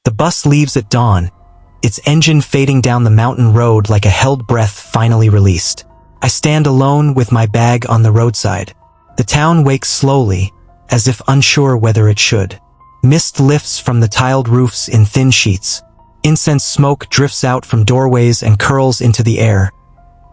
The bus leaves at dawn, its engine fading down the mountain road like a held breath finally released. I stand alone with my bag on the roadside. The town wakes slowly, as if unsure whether it should. Mist lifts from the tiled roofs in thin sheets. Incense smoke drifts out from doorways and curls into the air,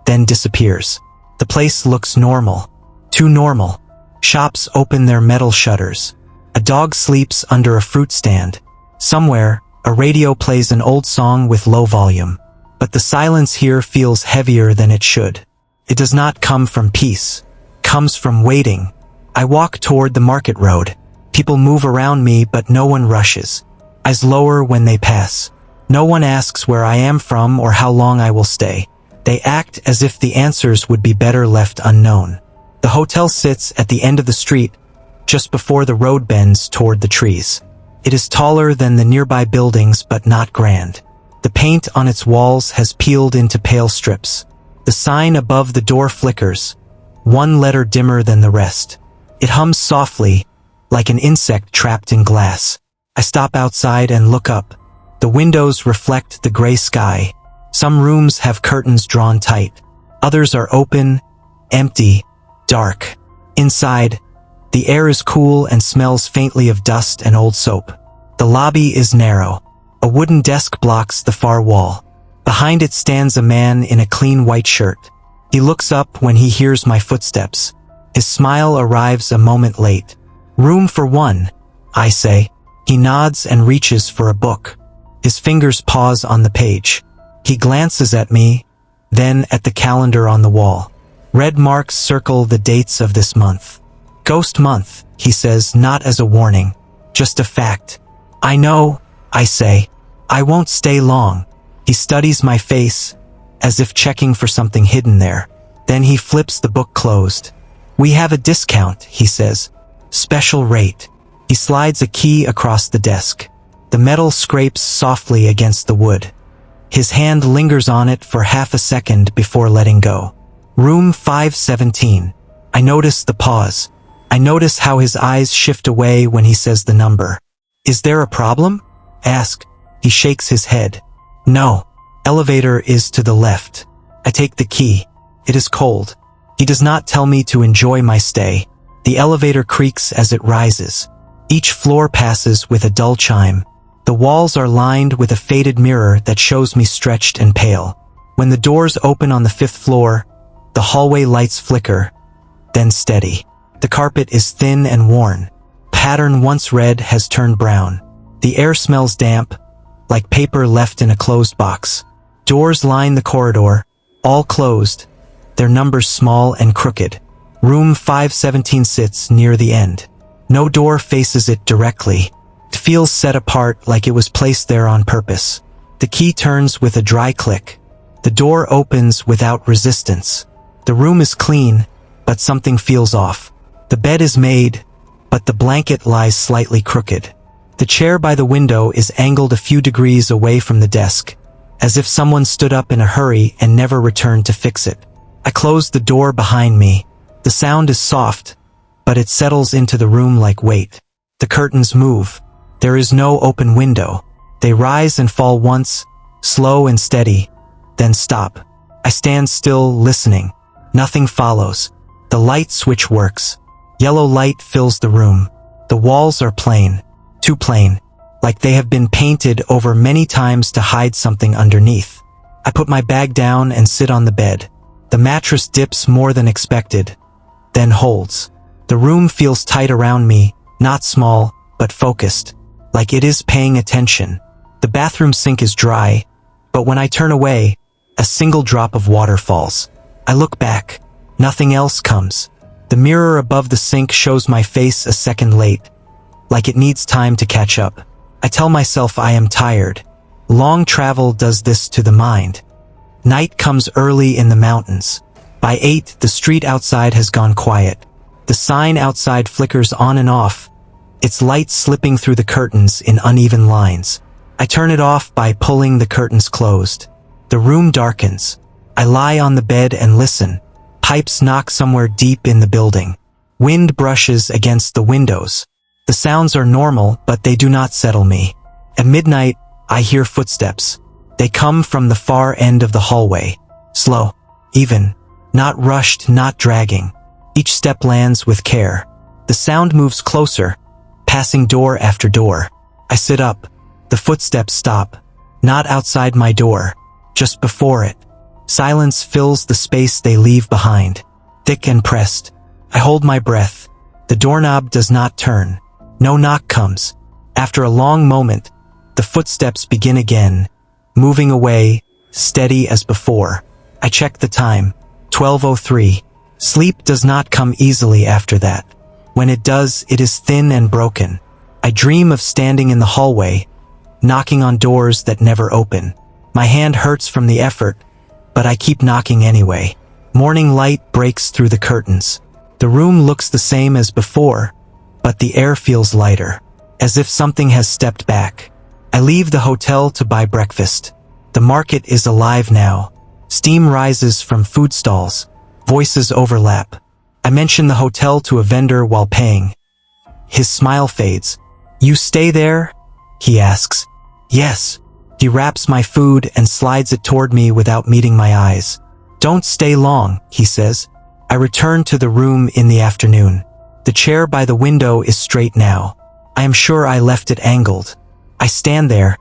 then disappears. The place looks normal. Too normal. Shops open their metal shutters. A dog sleeps under a fruit stand. Somewhere, a radio plays an old song with low volume. But the silence here feels heavier than it should. It does not come from peace. It comes from waiting. I walk toward the market road. People move around me, but no one rushes. Eyes lower when they pass. No one asks where I am from or how long I will stay. They act as if the answers would be better left unknown. The hotel sits at the end of the street, just before the road bends toward the trees. It is taller than the nearby buildings, but not grand. The paint on its walls has peeled into pale strips. The sign above the door flickers, one letter dimmer than the rest. It hums softly, like an insect trapped in glass. I stop outside and look up. The windows reflect the gray sky. Some rooms have curtains drawn tight. Others are open, empty, dark. Inside, the air is cool and smells faintly of dust and old soap. The lobby is narrow. A wooden desk blocks the far wall. Behind it stands a man in a clean white shirt. He looks up when he hears my footsteps. His smile arrives a moment late. "Room for one," I say. He nods and reaches for a book. His fingers pause on the page. He glances at me, then at the calendar on the wall. Red marks circle the dates of this month. "Ghost month," he says, not as a warning, just a fact. "I know," I say. "I won't stay long." He studies my face, as if checking for something hidden there. Then he flips the book closed. "We have a discount," he says. "Special rate." He slides a key across the desk. The metal scrapes softly against the wood. His hand lingers on it for half a second before letting go. "Room 517. I notice the pause. I notice how his eyes shift away when he says the number. "Is there a problem?" Ask. He shakes his head. "No. Elevator is to the left." I take the key. It is cold. He does not tell me to enjoy my stay. The elevator creaks as it rises. Each floor passes with a dull chime. The walls are lined with a faded mirror that shows me stretched and pale. When the doors open on the 5th floor, the hallway lights flicker, then steady. The carpet is thin and worn. Pattern once red has turned brown. The air smells damp, like paper left in a closed box. Doors line the corridor, all closed, their numbers small and crooked. Room 517 sits near the end. No door faces it directly. It feels set apart, like it was placed there on purpose. The key turns with a dry click. The door opens without resistance. The room is clean, but something feels off. The bed is made, but the blanket lies slightly crooked. The chair by the window is angled a few degrees away from the desk, as if someone stood up in a hurry and never returned to fix it. I close the door behind me. The sound is soft, but it settles into the room like weight. The curtains move. There is no open window. They rise and fall once, slow and steady, then stop. I stand still, listening. Nothing follows. The light switch works. Yellow light fills the room. The walls are plain, too plain, like they have been painted over many times to hide something underneath. I put my bag down and sit on the bed. The mattress dips more than expected, then holds. The room feels tight around me, not small, but focused, like it is paying attention. The bathroom sink is dry, but when I turn away, a single drop of water falls. I look back. Nothing else comes. The mirror above the sink shows my face a second late, like it needs time to catch up. I tell myself I am tired. Long travel does this to the mind. Night comes early in the mountains. By 8, the street outside has gone quiet. The sign outside flickers on and off, its light slipping through the curtains in uneven lines. I turn it off by pulling the curtains closed. The room darkens. I lie on the bed and listen. Pipes knock somewhere deep in the building. Wind brushes against the windows. The sounds are normal, but they do not settle me. At midnight, I hear footsteps. They come from the far end of the hallway. Slow, even, not rushed, not dragging. Each step lands with care. The sound moves closer, passing door after door. I sit up. The footsteps stop. Not outside my door, just before it. Silence fills the space they leave behind. Thick and pressed. I hold my breath. The doorknob does not turn. No knock comes. After a long moment, the footsteps begin again, moving away, steady as before. I check the time. 12:03. Sleep does not come easily after that. When it does, it is thin and broken. I dream of standing in the hallway, knocking on doors that never open. My hand hurts from the effort, but I keep knocking anyway. Morning light breaks through the curtains. The room looks the same as before, but the air feels lighter, as if something has stepped back. I leave the hotel to buy breakfast. The market is alive now. Steam rises from food stalls. Voices overlap. I mention the hotel to a vendor while paying. His smile fades. "You stay there?" he asks. "Yes." He wraps my food and slides it toward me without meeting my eyes. "Don't stay long," he says. I return to the room in the afternoon. The chair by the window is straight now. I am sure I left it angled. I stand there,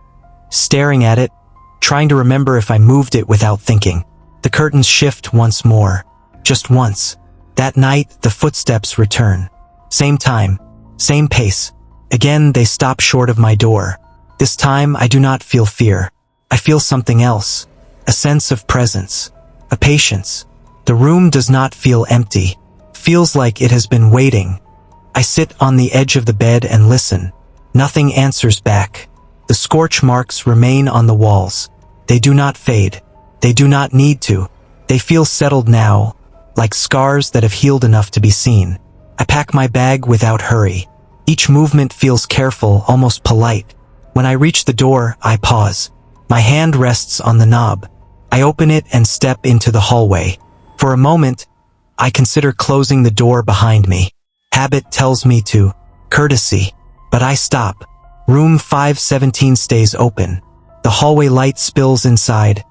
staring at it, trying to remember if I moved it without thinking. The curtains shift once more. Just once. That night, the footsteps return. Same time, same pace. Again, they stop short of my door. This time, I do not feel fear. I feel something else. A sense of presence. A patience. The room does not feel empty. Feels like it has been waiting. I sit on the edge of the bed and listen. Nothing answers back. The scorch marks remain on the walls. They do not fade. They do not need to. They feel settled now, like scars that have healed enough to be seen. I pack my bag without hurry. Each movement feels careful, almost polite. When I reach the door, I pause. My hand rests on the knob. I open it and step into the hallway. For a moment, I consider closing the door behind me. Habit tells me to. Courtesy. But I stop. Room 517 stays open. The hallway light spills inside,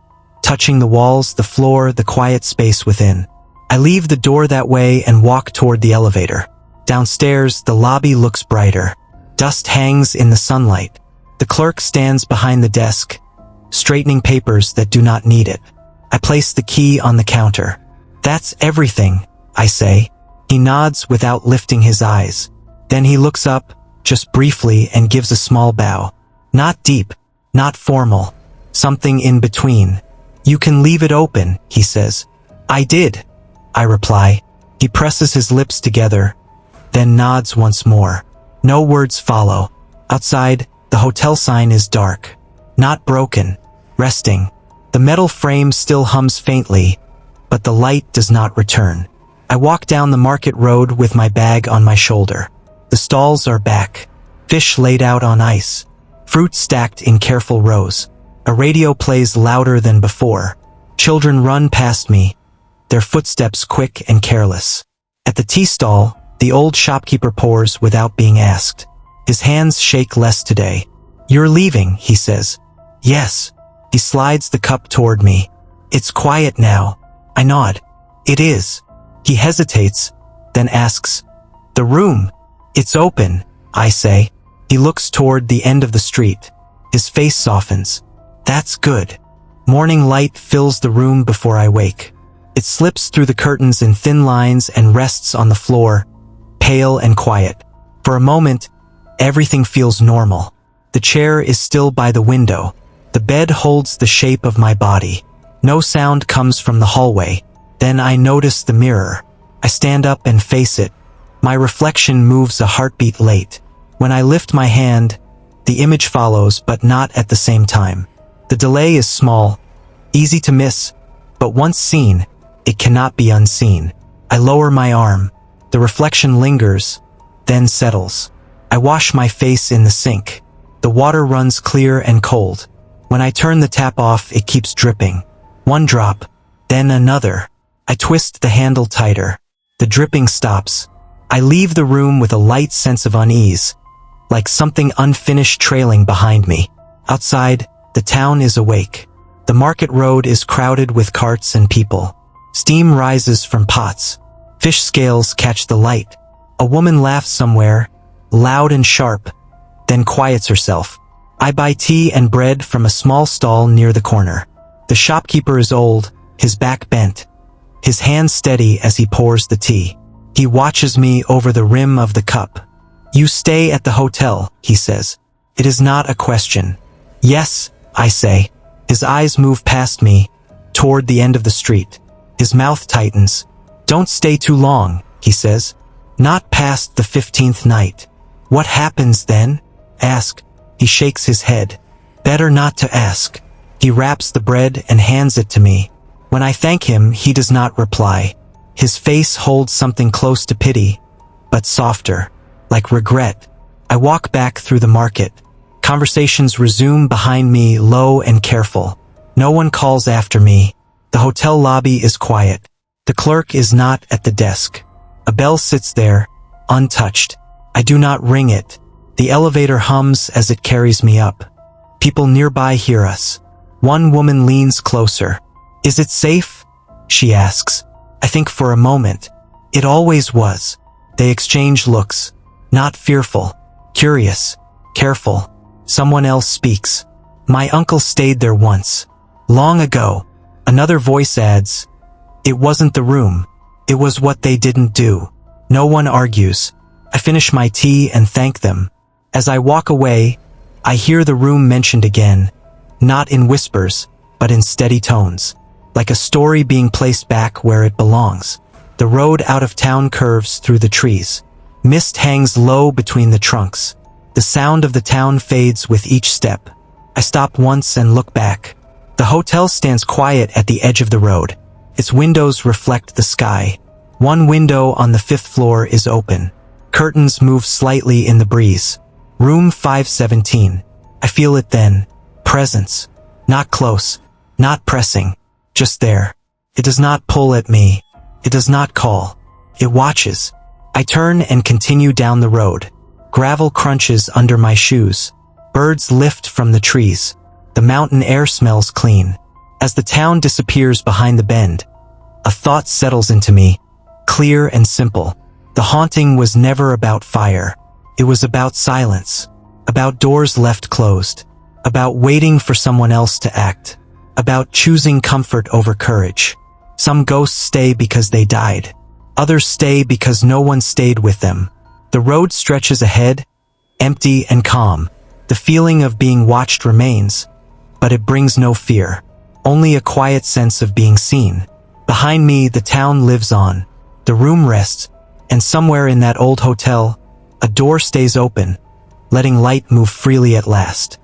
touching the walls, the floor, the quiet space within. I leave the door that way and walk toward the elevator. Downstairs, the lobby looks brighter. Dust hangs in the sunlight. The clerk stands behind the desk, straightening papers that do not need it. I place the key on the counter. "That's everything," I say. He nods without lifting his eyes. Then he looks up, just briefly, and gives a small bow. Not deep, not formal, something in between. "You can leave it open," he says. "I did," I reply. He presses his lips together, then nods once more. No words follow. Outside, the hotel sign is dark. Not broken. Resting. The metal frame still hums faintly, but the light does not return. I walk down the market road with my bag on my shoulder. The stalls are back. Fish laid out on ice. Fruit stacked in careful rows. A radio plays louder than before. Children run past me, their footsteps quick and careless. At the tea stall, the old shopkeeper pours without being asked. His hands shake less today. "You're leaving," he says. "Yes." He slides the cup toward me. "It's quiet now." I nod. "It is." He hesitates, then asks, "The room?" "It's open," I say. He looks toward the end of the street. His face softens. "That's good." Morning light fills the room before I wake. It slips through the curtains in thin lines and rests on the floor, pale and quiet. For a moment, everything feels normal. The chair is still by the window. The bed holds the shape of my body. No sound comes from the hallway. Then I notice the mirror. I stand up and face it. My reflection moves a heartbeat late. When I lift my hand, the image follows, but not at the same time. The delay is small, easy to miss, but once seen, it cannot be unseen. I lower my arm. The reflection lingers, then settles. I wash my face in the sink. The water runs clear and cold. When I turn the tap off, it keeps dripping. One drop, then another. I twist the handle tighter. The dripping stops. I leave the room with a light sense of unease, like something unfinished trailing behind me. Outside, the town is awake. The market road is crowded with carts and people. Steam rises from pots. Fish scales catch the light. A woman laughs somewhere, loud and sharp, then quiets herself. I buy tea and bread from a small stall near the corner. The shopkeeper is old, his back bent, his hands steady as he pours the tea. He watches me over the rim of the cup. "You stay at the hotel," he says. It is not a question. "Yes," I say. His eyes move past me, toward the end of the street. His mouth tightens. "Don't stay too long," he says. "Not past the 15th night." "What happens then?" "Ask." He shakes his head. "Better not to ask." He wraps the bread and hands it to me. When I thank him, he does not reply. His face holds something close to pity, but softer, like regret. I walk back through the market. Conversations resume behind me, low and careful. No one calls after me. The hotel lobby is quiet. The clerk is not at the desk. A bell sits there, untouched. I do not ring it. The elevator hums as it carries me up. People nearby hear us. One woman leans closer. "Is it safe?" she asks. I think for a moment. It always was. They exchange looks. Not fearful. Curious. Careful. Someone else speaks. "My uncle stayed there once. Long ago." Another voice adds, "It wasn't the room. It was what they didn't do." No one argues. I finish my tea and thank them. As I walk away, I hear the room mentioned again, not in whispers, but in steady tones, like a story being placed back where it belongs. The road out of town curves through the trees. Mist hangs low between the trunks. The sound of the town fades with each step. I stop once and look back. The hotel stands quiet at the edge of the road. Its windows reflect the sky. One window on the 5th floor is open. Curtains move slightly in the breeze. Room 517. I feel it then. Presence. Not close. Not pressing. Just there. It does not pull at me. It does not call. It watches. I turn and continue down the road. Gravel crunches under my shoes. Birds lift from the trees. The mountain air smells clean. As the town disappears behind the bend, a thought settles into me, clear and simple. The haunting was never about fire. It was about silence, about doors left closed, about waiting for someone else to act, about choosing comfort over courage. Some ghosts stay because they died. Others stay because no one stayed with them. The road stretches ahead, empty and calm. The feeling of being watched remains, but it brings no fear, only a quiet sense of being seen. Behind me, the town lives on. The room rests, and somewhere in that old hotel, a door stays open, letting light move freely at last.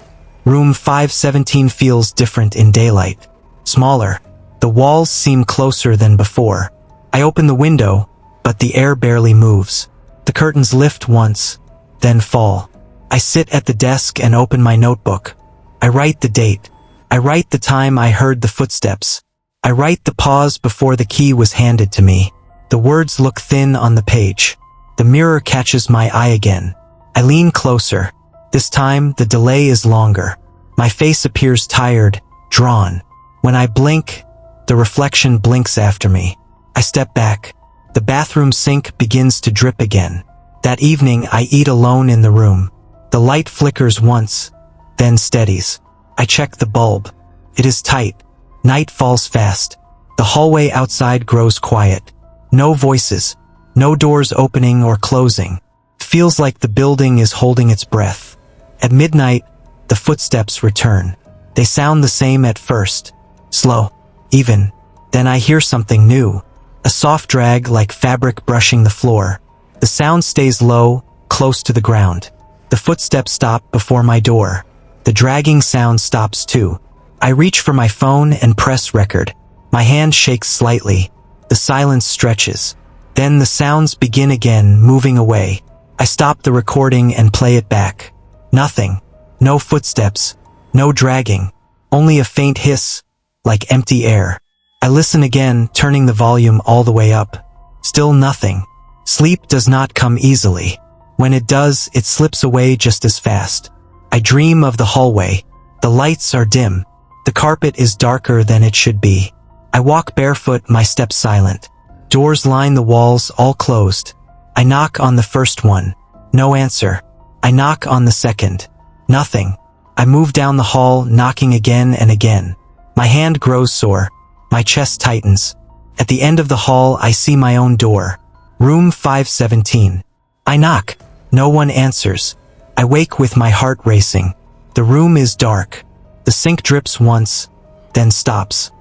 Room 517 feels different in daylight. Smaller. The walls seem closer than before. I open the window, but the air barely moves. The curtains lift once, then fall. I sit at the desk and open my notebook. I write the date. I write the time I heard the footsteps. I write the pause before the key was handed to me. The words look thin on the page. The mirror catches my eye again. I lean closer. This time, the delay is longer. My face appears tired, drawn. When I blink, the reflection blinks after me. I step back. The bathroom sink begins to drip again. That evening, I eat alone in the room. The light flickers once, then steadies. I check the bulb. It is tight. Night falls fast. The hallway outside grows quiet. No voices. No doors opening or closing. It feels like the building is holding its breath. At midnight, the footsteps return. They sound the same at first. Slow. Even. Then I hear something new. A soft drag like fabric brushing the floor. The sound stays low, close to the ground. The footsteps stop before my door. The dragging sound stops too. I reach for my phone and press record. My hand shakes slightly. The silence stretches. Then the sounds begin again, moving away. I stop the recording and play it back. Nothing. No footsteps. No dragging. Only a faint hiss, like empty air. I listen again, turning the volume all the way up. Still nothing. Sleep does not come easily. When it does, it slips away just as fast. I dream of the hallway, The lights are dim. The carpet is darker than it should be. I walk barefoot, my steps silent. Doors line the walls, all closed. I knock on the first one. No answer. I knock on the second. Nothing. I move down the hall, knocking again and again. My hand grows sore. My chest tightens. At the end of the hall, I see my own door. Room 517. I knock. No one answers. I wake with my heart racing. The room is dark. The sink drips once, then stops.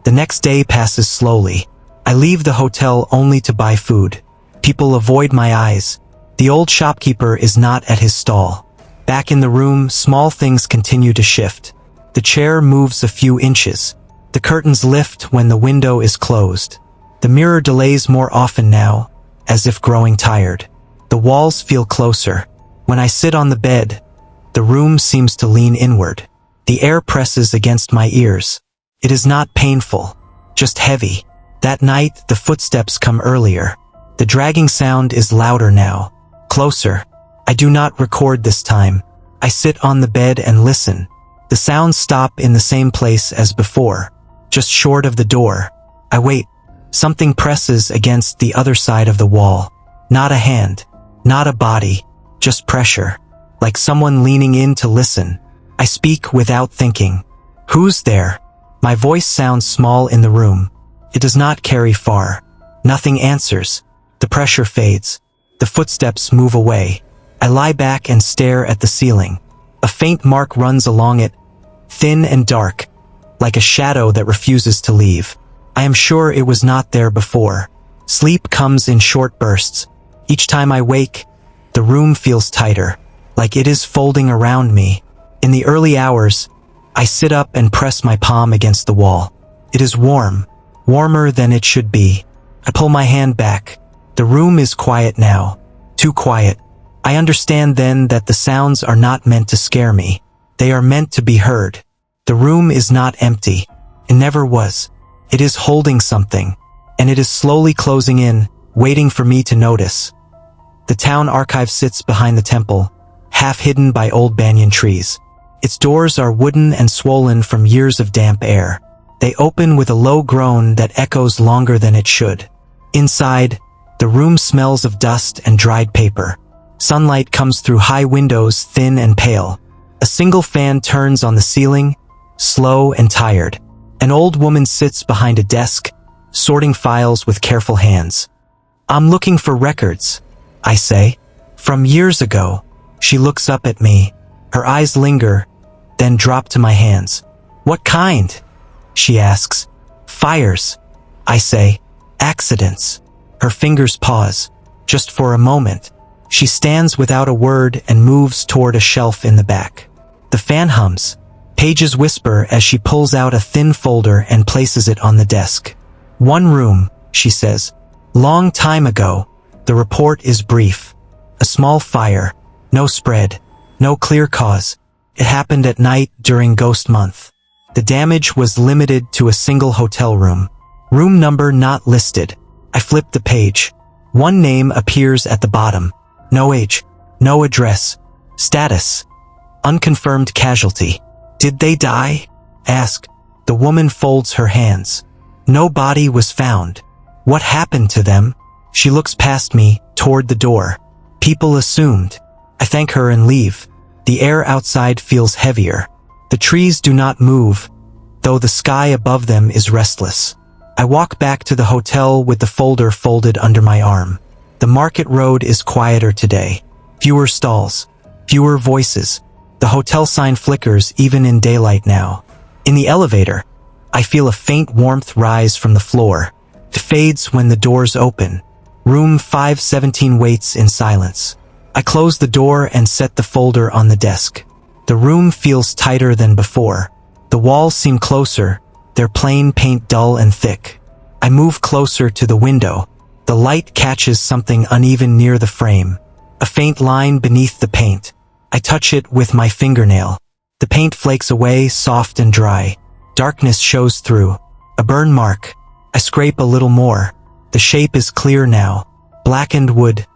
The next day passes slowly. I leave the hotel only to buy food. People avoid my eyes. The old shopkeeper is not at his stall. Back in the room, small things continue to shift. The chair moves a few inches. The curtains lift when the window is closed. The mirror delays more often now, as if growing tired. The walls feel closer. When I sit on the bed, the room seems to lean inward. The air presses against my ears. It is not painful, just heavy. That night, the footsteps come earlier. The dragging sound is louder now. Closer. I do not record this time. I sit on the bed and listen. The sounds stop in the same place as before, just short of the door. I wait. Something presses against the other side of the wall. Not a hand, not a body, just pressure, like someone leaning in to listen. I speak without thinking. Who's there? My voice sounds small in the room. It does not carry far. Nothing answers. The pressure fades. The footsteps move away. I lie back and stare at the ceiling. A faint mark runs along it, thin and dark, like a shadow that refuses to leave. I am sure it was not there before. Sleep comes in short bursts. Each time I wake, the room feels tighter, like it is folding around me. In the early hours, I sit up and press my palm against the wall. It is warm, warmer than it should be. I pull my hand back. The room is quiet now, too quiet. I understand then that the sounds are not meant to scare me. They are meant to be heard. The room is not empty. It never was. It is holding something, and it is slowly closing in, waiting for me to notice. The town archive sits behind the temple, half hidden by old banyan trees. Its doors are wooden and swollen from years of damp air. They open with a low groan that echoes longer than it should. Inside, the room smells of dust and dried paper. Sunlight comes through high windows, thin and pale. A single fan turns on the ceiling, slow and tired. An old woman sits behind a desk, sorting files with careful hands. "I'm looking for records," I say. "From years ago." She looks up at me. Her eyes linger, then drop to my hands. "What kind?" she asks. "Fires," I say. "Accidents." Her fingers pause, just for a moment. She stands without a word and moves toward a shelf in the back. The fan hums. Pages whisper as she pulls out a thin folder and places it on the desk. "One room," she says. "Long time ago." The report is brief. A small fire. No spread. No clear cause. It happened at night during Ghost Month. The damage was limited to a single hotel room. Room number not listed. I flip the page. One name appears at the bottom. No age. No address. Status. Unconfirmed casualty. "Did they die?" Ask. The woman folds her hands. "No body was found." "What happened to them?" She looks past me, toward the door. "People assumed." I thank her and leave. The air outside feels heavier. The trees do not move, though the sky above them is restless. I walk back to the hotel with the folder folded under my arm. The market road is quieter today. Fewer stalls. Fewer voices. The hotel sign flickers even in daylight now. In the elevator, I feel a faint warmth rise from the floor. It fades when the doors open. Room 517 waits in silence. I close the door and set the folder on the desk. The room feels tighter than before. The walls seem closer, their plain paint dull and thick. I move closer to the window. The light catches something uneven near the frame. A faint line beneath the paint. I touch it with my fingernail. The paint flakes away, soft and dry. Darkness shows through. A burn mark. I scrape a little more. The shape is clear now. Blackened wood,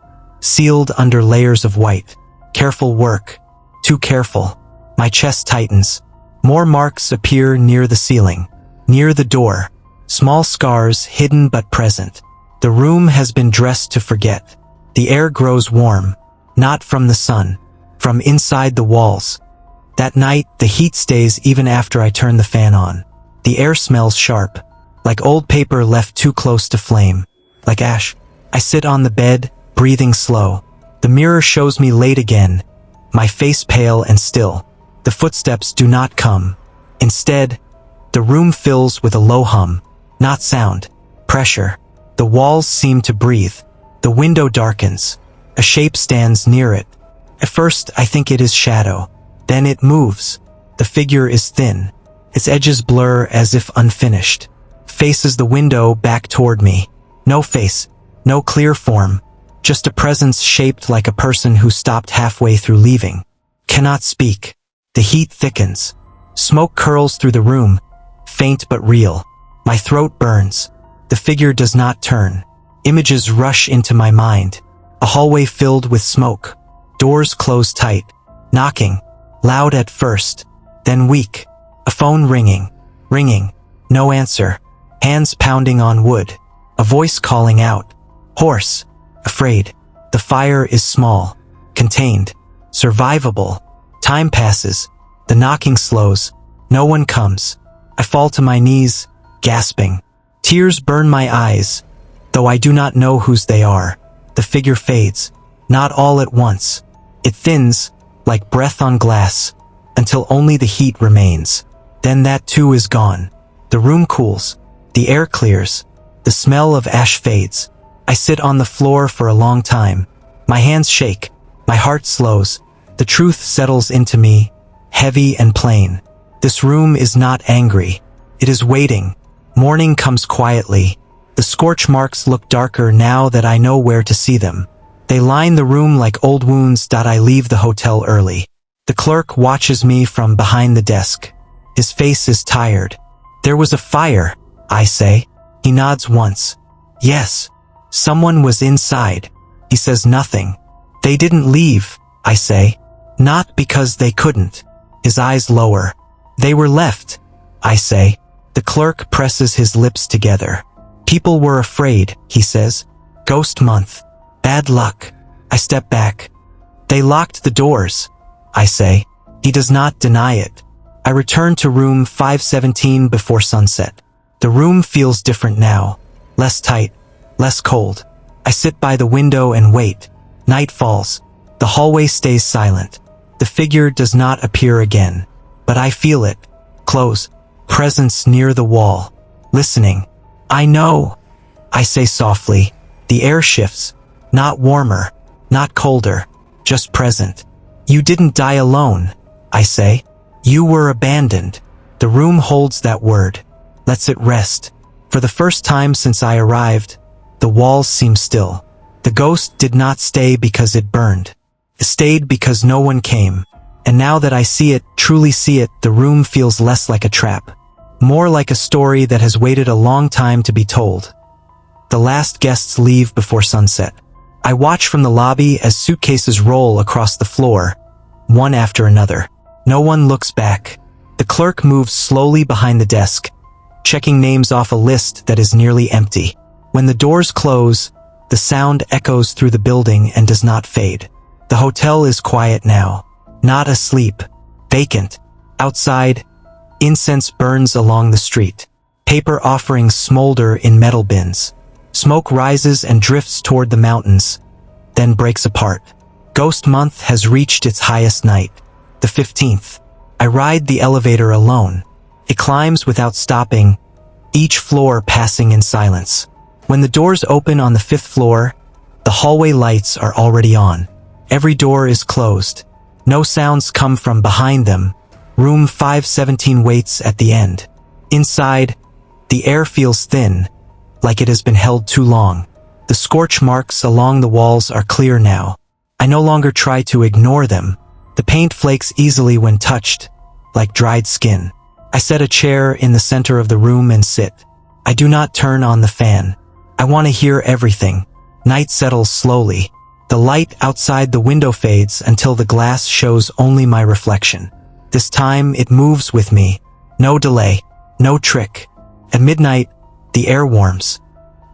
sealed under layers of white. Careful work. Too careful. My chest tightens. More marks appear near the ceiling, near the door. Small scars, hidden but present. The room has been dressed to forget. The air grows warm, not from the sun, from inside the walls. That night, the heat stays even after I turn the fan on. The air smells sharp, like old paper left too close to flame, like ash. I sit on the bed, breathing slow. The mirror shows me late again, my face pale and still. The footsteps do not come. Instead, the room fills with a low hum, not sound, pressure. The walls seem to breathe. The window darkens. A shape stands near it. At first, I think it is shadow. Then it moves. The figure is thin. Its edges blur as if unfinished. Faces the window back toward me. No face. No clear form. Just a presence shaped like a person who stopped halfway through leaving. Cannot speak. The heat thickens. Smoke curls through the room. Faint but real. My throat burns. The figure does not turn. Images rush into my mind. A hallway filled with smoke. Doors close tight. Knocking. Loud at first. Then weak. A phone ringing. Ringing. No answer. Hands pounding on wood. A voice calling out. Hoarse. Afraid. The fire is small. Contained. Survivable. Time passes. The knocking slows. No one comes. I fall to my knees, gasping. Tears burn my eyes, though I do not know whose they are. The figure fades, not all at once. It thins, like breath on glass, until only the heat remains. Then that too is gone. The room cools. The air clears. The smell of ash fades. I sit on the floor for a long time. My hands shake. My heart slows. The truth settles into me, heavy and plain. This room is not angry. It is waiting. Morning comes quietly. The scorch marks look darker now that I know where to see them. They line the room like old wounds. I leave the hotel early. The clerk watches me from behind the desk. His face is tired. There was a fire, I say. He nods once. Yes. Someone was inside. He says nothing. They didn't leave, I say. Not because they couldn't. His eyes lower. They were left, I say. The clerk presses his lips together. People were afraid, he says. Ghost month. Bad luck. I step back. They locked the doors, I say. He does not deny it. I return to room 517 before sunset. The room feels different now. Less tight. Less cold. I sit by the window and wait. Night falls. The hallway stays silent. The figure does not appear again. But I feel it. Close. Presence near the wall. Listening. I know. I say softly. The air shifts. Not warmer. Not colder. Just present. You didn't die alone, I say. You were abandoned. The room holds that word. Lets it rest. For the first time since I arrived, the walls seem still. The ghost did not stay because it burned. It stayed because no one came. And now that I see it, truly see it, the room feels less like a trap. More like a story that has waited a long time to be told. The last guests leave before sunset. I watch from the lobby as suitcases roll across the floor, one after another. No one looks back. The clerk moves slowly behind the desk, checking names off a list that is nearly empty. When the doors close, the sound echoes through the building and does not fade. The hotel is quiet now. Not asleep. Vacant. Outside, incense burns along the street. Paper offerings smolder in metal bins. Smoke rises and drifts toward the mountains, then breaks apart. Ghost month has reached its highest night. The 15th. I ride the elevator alone. It climbs without stopping, each floor passing in silence. When the doors open on the 5th floor, the hallway lights are already on. Every door is closed. No sounds come from behind them. Room 517 waits at the end. Inside, the air feels thin, like it has been held too long. The scorch marks along the walls are clear now. I no longer try to ignore them. The paint flakes easily when touched, like dried skin. I set a chair in the center of the room and sit. I do not turn on the fan. I want to hear everything. Night settles slowly. The light outside the window fades until the glass shows only my reflection. This time it moves with me. No delay, no trick. At midnight, the air warms.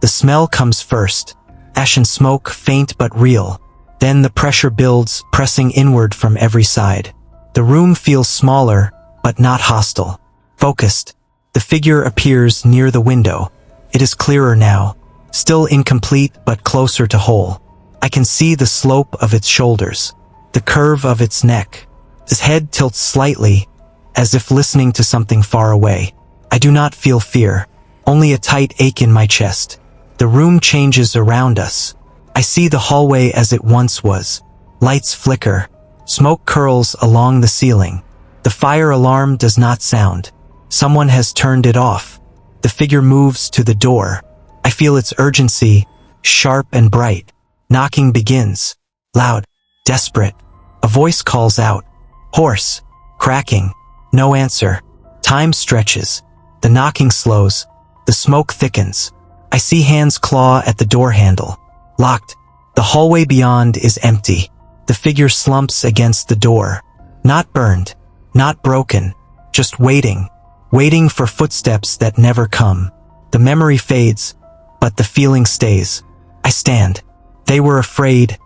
The smell comes first. Ash and smoke, faint but real. Then the pressure builds, pressing inward from every side. The room feels smaller, but not hostile. Focused. The figure appears near the window. It is clearer now. Still incomplete, but closer to whole. I can see the slope of its shoulders. The curve of its neck. Its head tilts slightly, as if listening to something far away. I do not feel fear, only a tight ache in my chest. The room changes around us. I see the hallway as it once was. Lights flicker. Smoke curls along the ceiling. The fire alarm does not sound. Someone has turned it off. The figure moves to the door. I feel its urgency, sharp and bright. Knocking begins. Loud, desperate. A voice calls out. Hoarse, cracking. No answer. Time stretches. The knocking slows. The smoke thickens. I see hands claw at the door handle. Locked. The hallway beyond is empty. The figure slumps against the door. Not burned. Not broken. Just waiting. Waiting for footsteps that never come. The memory fades, but the feeling stays. I stand. They were afraid.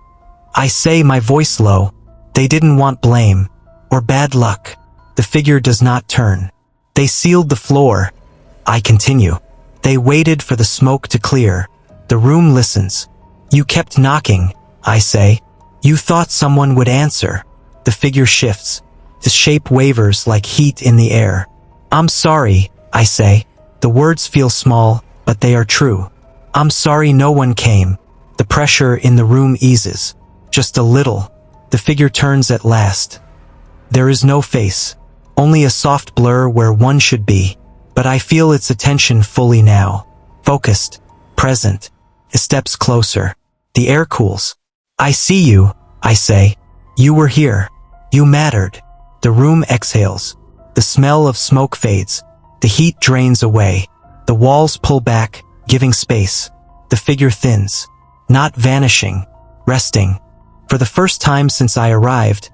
I say, my voice low. They didn't want blame or bad luck. The figure does not turn. They sealed the floor. I continue. They waited for the smoke to clear. The room listens. You kept knocking, I say. You thought someone would answer. The figure shifts. His shape wavers like heat in the air. I'm sorry, I say. The words feel small, but they are true. I'm sorry no one came. The pressure in the room eases. Just a little. The figure turns at last. There is no face. Only a soft blur where one should be. But I feel its attention fully now. Focused. Present. It steps closer. The air cools. I see you, I say. You were here. You mattered. The room exhales. The smell of smoke fades. The heat drains away. The walls pull back, giving space. The figure thins. Not vanishing. Resting. For the first time since I arrived,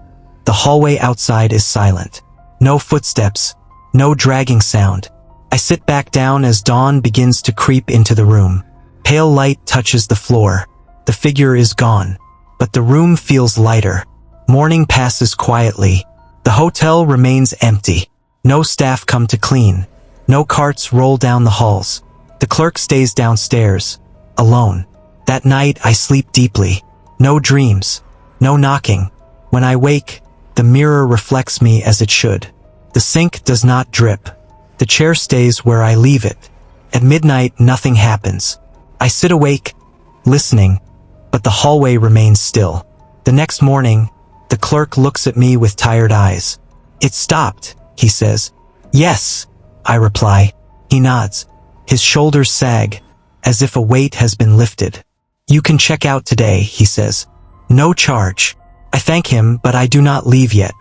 the hallway outside is silent. No footsteps. No dragging sound. I sit back down as dawn begins to creep into the room. Pale light touches the floor. The figure is gone. But the room feels lighter. Morning passes quietly. The hotel remains empty. No staff come to clean. No carts roll down the halls. The clerk stays downstairs, alone. That night I sleep deeply. No dreams. No knocking. When I wake, the mirror reflects me as it should. The sink does not drip. The chair stays where I leave it. At midnight, nothing happens. I sit awake, listening, but the hallway remains still. The next morning, the clerk looks at me with tired eyes. It stopped, he says. Yes, I reply. He nods. His shoulders sag, as if a weight has been lifted. You can check out today, he says. No charge. I thank him, but I do not leave yet.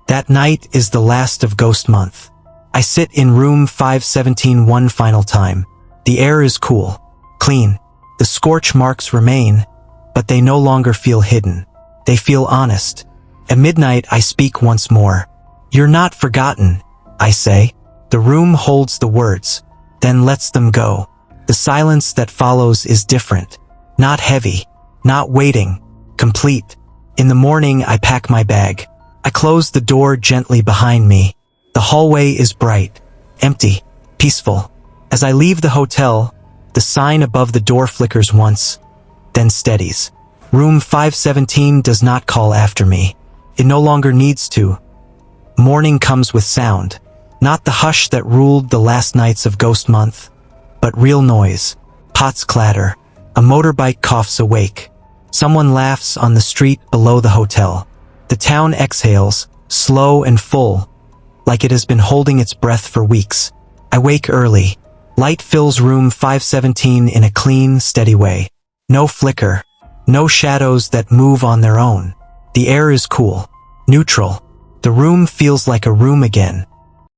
That night is the last of Ghost Month. I sit in room 517 one final time. The air is cool, clean. The scorch marks remain, but they no longer feel hidden. They feel honest. At midnight, I speak once more. You're not forgotten, I say. The room holds the words, then lets them go. The silence that follows is different. Not heavy, not waiting, complete. In the morning, I pack my bag. I close the door gently behind me. The hallway is bright, empty, peaceful. As I leave the hotel, the sign above the door flickers once, then steadies. Room 517 does not call after me. It no longer needs to. Morning comes with sound. Not the hush that ruled the last nights of Ghost Month, but real noise. Pots clatter. A motorbike coughs awake. Someone laughs on the street below the hotel. The town exhales, slow and full, like it has been holding its breath for weeks. I wake early. Light fills room 517 in a clean, steady way. No flicker. No shadows that move on their own. The air is cool, neutral. The room feels like a room again.